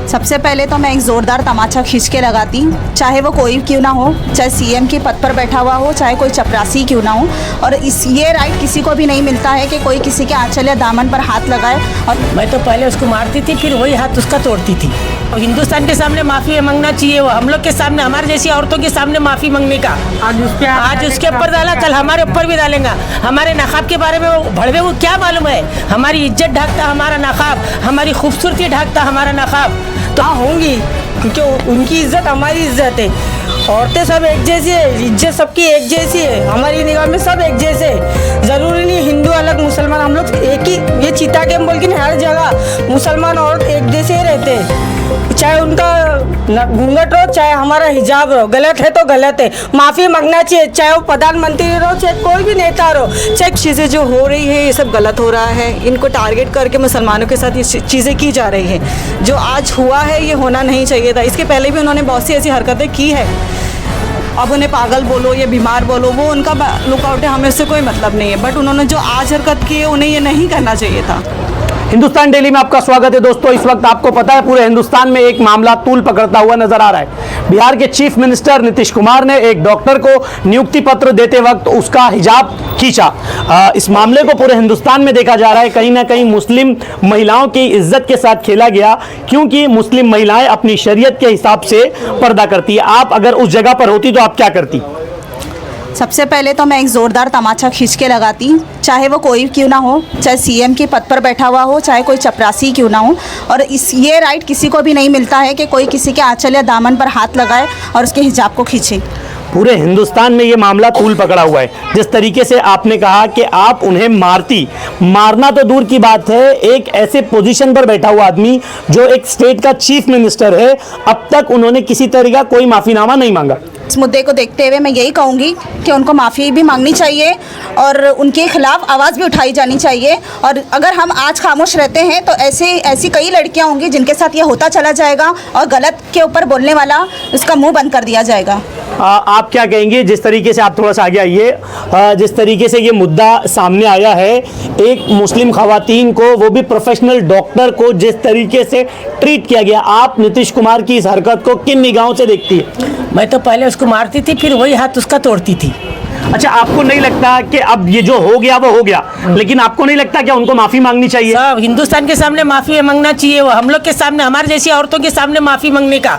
सबसे पहले तो मैं एक ज़ोरदार तमाचा खींच के लगाती, चाहे वो कोई क्यों ना हो, चाहे सीएम के पद पर बैठा हुआ हो, चाहे कोई चपरासी क्यों ना हो। और ये राइट किसी को भी नहीं मिलता है कि कोई किसी के आंचल या दामन पर हाथ लगाए। और मैं तो पहले उसको मारती थी, फिर वही हाथ उसका तोड़ती थी। और हिंदुस्तान के सामने माफ़ी मांगना चाहिए, वो हम लोग के सामने, हमारे जैसी औरतों के सामने माफ़ी मांगने का। आज उसके ऊपर डाला, कल हमारे ऊपर भी डालेंगे। हमारे नकाब के बारे में वो भड़वे को क्या मालूम है? हमारी इज्जत ढाकता हमारा नकाब, हमारी खूबसूरती ढाकता हमारा नकाब। तो होंगी, क्योंकि उनकी इज्जत हमारी इज्जत है। औरतें सब एक जैसी है, इज्जत सबकी एक जैसी है, हमारी निगाह में सब एक जैसे। ज़रूरी नहीं हिंदू अलग मुसलमान, हम लोग एक ही। ये चीता गेम बोल के हर जगह मुसलमान औरत एक जैसे ही रहते हैं, चाहे उनका घूंघट हो चाहे हमारा हिजाब हो। गलत है तो गलत है, माफ़ी मांगना चाहिए, चाहे वो प्रधानमंत्री रहो चाहे कोई भी नेता रहो। चाहे चीज़ें जो हो रही है ये सब गलत हो रहा है, इनको टारगेट करके मुसलमानों के साथ ये चीज़ें की जा रही हैं। जो आज हुआ है ये होना नहीं चाहिए था। इसके पहले भी उन्होंने बहुत सी ऐसी हरकतें की है। अब उन्हें पागल बोलो या बीमार बोलो, वो उनका लुकआउट है, हमें उससे कोई मतलब नहीं है। बट उन्होंने जो आज हरकत की है उन्हें ये नहीं करना चाहिए था। हिंदुस्तान डेली में आपका स्वागत है दोस्तों। इस वक्त आपको पता है पूरे हिंदुस्तान में एक मामला तूल पकड़ता हुआ नजर आ रहा है। बिहार के चीफ मिनिस्टर नीतीश कुमार ने एक डॉक्टर को नियुक्ति पत्र देते वक्त उसका हिजाब खींचा। इस मामले को पूरे हिंदुस्तान में देखा जा रहा है। कहीं ना कहीं मुस्लिम महिलाओं की इज्जत के साथ खेला गया, क्योंकि मुस्लिम महिलाएं अपनी शरीयत के हिसाब से पर्दा करती है। आप अगर उस जगह पर होती तो आप क्या करती? सबसे पहले तो मैं एक ज़ोरदार तमाचा खींच के लगाती, चाहे वो कोई क्यों ना हो, चाहे सीएम के पद पर बैठा हुआ हो, चाहे कोई चपरासी क्यों ना हो। और ये राइट किसी को भी नहीं मिलता है कि कोई किसी के आंचल या दामन पर हाथ लगाए और उसके हिजाब को खींचे। पूरे हिंदुस्तान में ये मामला तूल पकड़ा हुआ है। जिस तरीके से आपने कहा कि आप उन्हें मारती, मारना तो दूर की बात है, एक ऐसे पोजीशन पर बैठा हुआ आदमी जो एक स्टेट का चीफ मिनिस्टर है, अब तक उन्होंने किसी तरह का कोई माफीनामा नहीं मांगा। इस मुद्दे को देखते हुए मैं यही कहूँगी कि उनको माफ़ी भी मांगनी चाहिए और उनके खिलाफ आवाज़ भी उठाई जानी चाहिए। और अगर हम आज खामोश रहते हैं तो ऐसी कई लड़कियां होंगी जिनके साथ ये होता चला जाएगा और गलत के ऊपर बोलने वाला उसका मुंह बंद कर दिया जाएगा। आप क्या कहेंगे? जिस तरीके से आप थोड़ा सा आगे आइए। जिस तरीके से ये मुद्दा सामने आया है, एक मुस्लिम खवातीन को, वो भी प्रोफेशनल डॉक्टर को जिस तरीके से ट्रीट किया गया, आप नीतीश कुमार की इस हरकत को किन निगाहों से देखती है? मैं तो पहले उसको मारती थी, फिर वही हाथ उसका तोड़ती थी। अच्छा, आपको नहीं लगता कि अब ये जो हो गया वो हो गया, लेकिन आपको नहीं लगता कि उनको माफी मांगनी चाहिए? सब हिंदुस्तान के सामने माफी मांगना चाहिए, वो हम लोग के सामने, हमारे जैसी औरतों के सामने माफी मांगने का।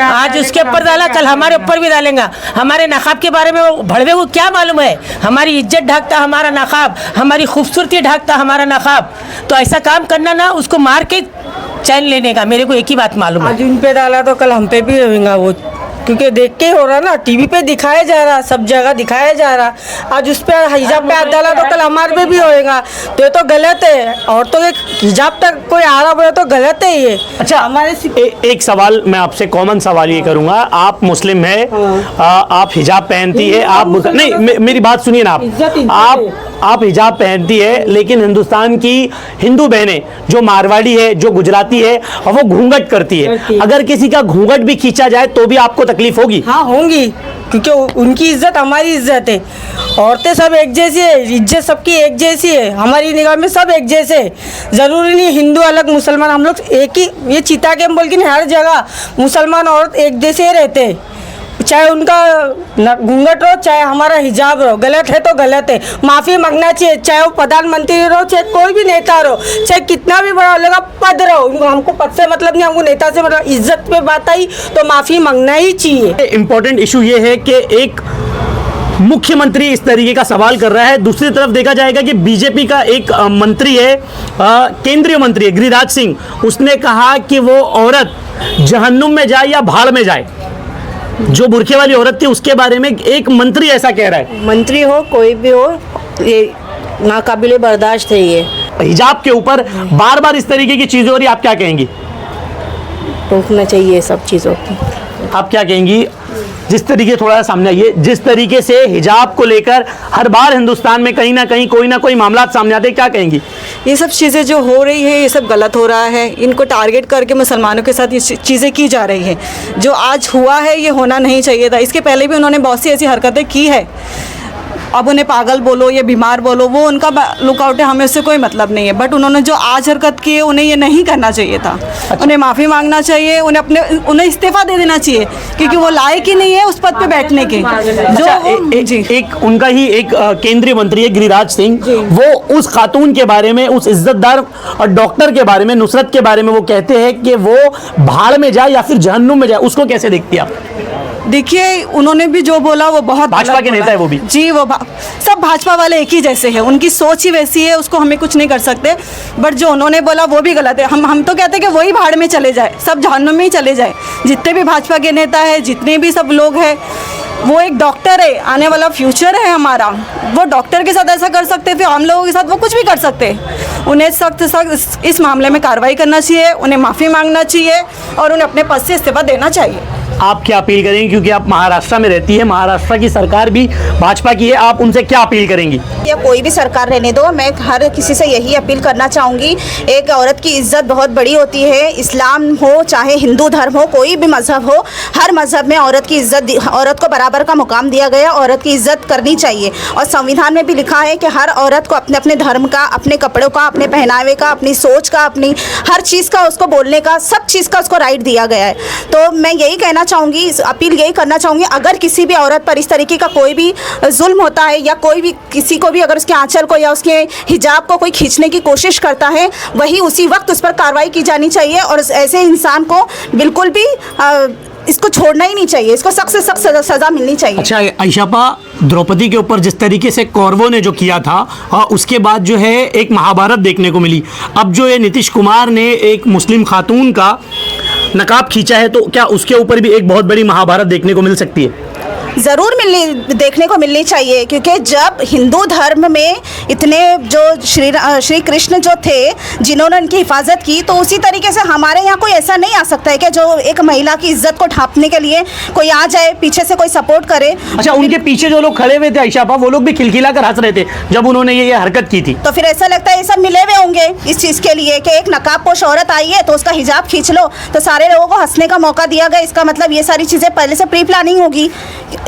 आज उसके ऊपर डाला, कल हमारे ऊपर भी डालेंगे। हमारे नकाब के बारे में वो भड़वे को क्या मालूम है? हमारी इज्जत ढाकता हमारा नकाब, हमारी खूबसूरती ढाकता हमारा नकाब। तो ऐसा काम करना ना, उसको मार के चैन लेने का। मेरे को एक ही बात मालूम है, आज उन पे डाला तो कल हम पे भी होगा वो, क्योंकि देख के हो रहा ना, टीवी पे दिखाया जा रहा, सब जगह दिखाया जा रहा। आज उस पर हिजाब पे हाथ डाला तो कल हमारे पे भी होएगा। तो ये तो गलत है, औरतों के हिजाब तक कोई आड़ा बोले तो गलत है ये। अच्छा, हमारे एक सवाल मैं आपसे, कॉमन सवाल ये करूंगा। आप मुस्लिम है, आप हिजाब पहनती है, आप नहीं, मेरी बात सुनिए ना, आप हिजाब पहनती है, लेकिन हिंदुस्तान की हिंदू बहनें जो मारवाड़ी है, जो गुजराती है, वो घूंघट करती है। अगर किसी का घूंघट भी खींचा जाए तो भी आपको तकलीफ होगी? हाँ होंगी, क्योंकि उनकी इज्जत हमारी इज्जत है। औरतें सब एक जैसी है, इज्जत सबकी एक जैसी है, हमारी निगाह में सब एक जैसे। ज़रूरी नहीं हिंदू अलग मुसलमान, हम लोग एक ही। ये चीता गेम बोल के हर जगह मुसलमान औरत एक जैसे ही रहते हैं, चाहे उनका घूंघट हो चाहे हमारा हिजाब रहो। गलत है तो गलत है, माफ़ी मांगना चाहिए, चाहे वो प्रधानमंत्री रहो चाहे कोई भी नेता रहो, चाहे कितना भी बड़ा लोग पद रहो। हमको पद से मतलब नहीं, हमको नेता से मतलब। इज्जत पे बात आई तो माफ़ी मांगना ही चाहिए। इंपॉर्टेंट इशू ये है कि एक मुख्यमंत्री इस तरीके का सवाल कर रहा है, दूसरी तरफ देखा जाएगा कि बीजेपी का एक मंत्री है, केंद्रीय मंत्री है गिरिराज सिंह, उसने कहा कि वो औरत जहन्नुम में जाए या भाड़ में जाए। जो बुरखे वाली औरत थी उसके बारे में एक मंत्री ऐसा कह रहा है। मंत्री हो कोई भी हो, ये नाकाबिले बर्दाश्त है। ये हिजाब के ऊपर बार बार इस तरीके की चीजें हो रही, आप क्या कहेंगी? रोकना चाहिए सब चीज़ों को। आप क्या कहेंगी? जिस तरीके, थोड़ा सा सामने आइए, जिस तरीके से हिजाब को लेकर हर बार हिंदुस्तान में कहीं ना कहीं कोई ना कोई मामला सामने आते हैं, क्या कहेंगी? ये सब चीज़ें जो हो रही है ये सब गलत हो रहा है, इनको टारगेट करके मुसलमानों के साथ ये चीज़ें की जा रही हैं। जो आज हुआ है ये होना नहीं चाहिए था। इसके पहले भी उन्होंने बहुत सी ऐसी हरकतें की है। अब उन्हें पागल बोलो या बीमार बोलो, वो उनका लुकआउट है, हमें उससे कोई मतलब नहीं है। बट उन्होंने जो आज हरकत की है उन्हें ये नहीं करना चाहिए था। उन्हें माफ़ी मांगना चाहिए, उन्हें इस्तीफा दे देना चाहिए, क्योंकि वो लायक ही नहीं है उस पद पे बैठने के। जो एक उनका ही एक केंद्रीय मंत्री है गिरिराज सिंह, वो उस खातून के बारे में, उस इज्जतदार डॉक्टर के बारे में, नुसरत के बारे में वो कहते हैं कि वो भाड़ में जाए या फिर जहन्नुम में जाए। उसको कैसे देखती है आप? देखिए, उन्होंने भी जो बोला वो बहुत भाजपा के नेता है वो भी जी, वो सब भाजपा वाले एक ही जैसे हैं, उनकी सोच ही वैसी है, उसको हमें कुछ नहीं कर सकते। बट जो उन्होंने बोला वो भी गलत है। हम तो कहते हैं कि वही भाड़ में चले जाए, सब जहन्नुम में ही चले जाए। जितने भी भाजपा के नेता है, जितने भी सब लोग हैं, वो एक डॉक्टर है, आने वाला फ्यूचर है हमारा। वो डॉक्टर के साथ ऐसा कर सकते, फिर हम लोगों के साथ वो कुछ भी कर सकते। उन्हें सख्त इस मामले में कार्रवाई करना चाहिए, उन्हें माफ़ी मांगना चाहिए और उन्हें अपने पद से इस्तीफा देना चाहिए। आप क्या अपील करेंगी, क्योंकि आप महाराष्ट्र में रहती है, महाराष्ट्र की सरकार भी भाजपा की है, आप उनसे क्या अपील करेंगी? या कोई भी सरकार रहने दो, मैं हर किसी से यही अपील करना चाहूँगी, एक औरत की इज्जत बहुत बड़ी होती है। इस्लाम हो चाहे हिंदू धर्म हो, कोई भी मज़हब हो, हर मज़हब में औरत की इज्जत, औरत को बराबर का मुकाम दिया गया, औरत की इज्जत करनी चाहिए। और संविधान में भी लिखा है कि हर औरत को अपने अपने धर्म का, अपने कपड़ों का, अपने पहनावे का, अपनी सोच का, अपनी हर चीज़ का उसको बोलने का, सब चीज़ का उसको राइट दिया गया है। तो मैं यही कहना चाहूँगी, अपील यही करना चाहूँगी, अगर किसी भी औरत पर इस तरीके का कोई भी जुल्म होता है या कोई भी किसी को भी अगर उसके आंचल को या उसके हिजाब को कोई खींचने की कोशिश करता है, वही उसी वक्त उस पर कार्रवाई की जानी चाहिए और ऐसे इंसान को बिल्कुल भी इसको छोड़ना ही नहीं चाहिए, इसको सख्त से सख्त सज़ा मिलनी चाहिए। अच्छा आयशापा, द्रौपदी के ऊपर जिस तरीके से कौरवों ने जो किया था, उसके बाद जो है एक महाभारत देखने को मिली। अब जो है नीतीश कुमार ने एक मुस्लिम खातून का नकाब खींचा है, तो क्या उसके ऊपर भी एक बहुत बड़ी महाभारत देखने को मिल सकती है? ज़रूर देखने को मिलनी चाहिए, क्योंकि जब हिंदू धर्म में इतने जो श्री कृष्ण जो थे जिन्होंने उनकी हिफाजत की, तो उसी तरीके से हमारे यहाँ कोई ऐसा नहीं आ सकता है कि जो एक महिला की इज्जत को ढांपने के लिए कोई आ जाए, पीछे से कोई सपोर्ट करे। अच्छा, उनके पीछे जो लोग खड़े हुए थे आयशापा, वो लोग भी खिलखिला कर हंस रहे थे जब उन्होंने ये हरकत की थी। तो फिर ऐसा लगता है ये सब मिले हुए होंगे इस चीज़ के लिए कि एक नकाबपोश औरत आई है तो उसका हिजाब खींच लो, तो सारे लोगों को हंसने का मौका दिया गया। इसका मतलब ये सारी चीज़ें पहले से प्री प्लानिंग होगी,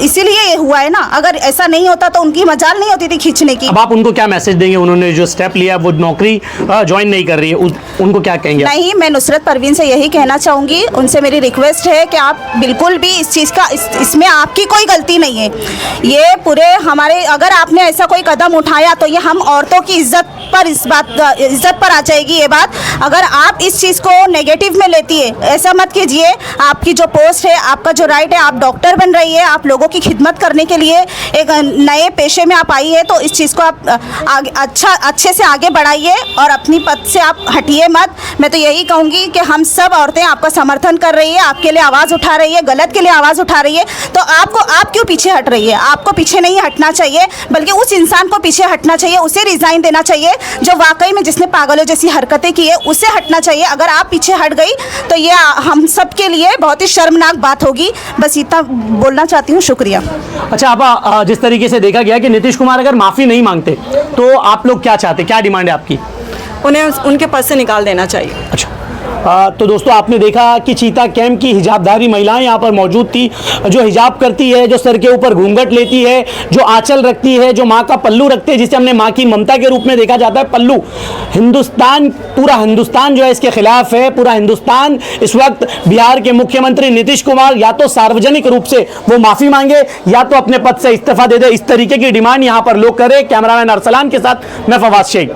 इसीलिए ये हुआ है ना। अगर ऐसा नहीं होता तो उनकी मजाल नहीं होती थी खींचने की। अब आप उनको क्या मैसेज देंगे? उन्होंने जो स्टेप लिया, वो नौकरी ज्वाइन नहीं कर रही है, उनको क्या कहेंगे? नहीं, मैं नुसरत परवीन से यही कहना चाहूँगी, उनसे मेरी रिक्वेस्ट है कि आप बिल्कुल भी इस चीज़ का, इसमें आपकी कोई गलती नहीं है। ये पूरे हमारे, अगर आपने ऐसा कोई कदम उठाया तो ये हम औरतों की इज्जत पर आ जाएगी ये बात। अगर आप इस चीज़ को नेगेटिव में लेती है, ऐसा मत कीजिए। आपकी जो पोस्ट है, आपका जो राइट है, आप डॉक्टर बन रही है, आप लोगों की खिदमत करने के लिए एक नए पेशे में आप आई है, तो इस चीज़ को आप अच्छे से आगे बढ़ाइए और अपनी पद से आप हटिए मत। मैं तो यही कहूँगी कि हम सब औरतें आपका समर्थन कर रही है, आपके लिए आवाज़ उठा रही है, गलत के लिए आवाज़ उठा रही है, तो आप क्यों पीछे हट रही है? आपको पीछे नहीं हटना चाहिए, बल्कि उस इंसान को पीछे हटना चाहिए, उसे रिज़ाइन देना चाहिए जो वाकई में जिसने पागलों जैसी हरकतें की है, उसे हटना चाहिए। अगर आप पीछे हट गई तो ये हम सब के लिए बहुत ही शर्मनाक बात होगी। बस इतना बोलना चाहती हूँ, शुक्रिया। अच्छा आपा, जिस तरीके से देखा गया कि नीतीश कुमार अगर माफ़ी नहीं मांगते तो आप लोग क्या चाहते, क्या डिमांड है आपकी? उन्हें उनके पद से निकाल देना चाहिए। अच्छा, तो दोस्तों आपने देखा कि चीता कैंप की हिजाबधारी महिलाएं यहाँ पर मौजूद थी, जो हिजाब करती है, जो सर के ऊपर घूंघट लेती है, जो आंचल रखती है, जो माँ का पल्लू रखते हैं, जिसे हमने माँ की ममता के रूप में देखा जाता है, पल्लू। पूरा हिंदुस्तान जो है इसके खिलाफ है। पूरा हिंदुस्तान इस वक्त बिहार के मुख्यमंत्री नीतीश कुमार या तो सार्वजनिक रूप से वो माफ़ी मांगे या तो अपने पद से इस्तीफा दे दे, इस तरीके की डिमांड यहाँ पर लोग कर रहे हैं। कैमरामैन अरसलान के साथ मैं फवाद शेख।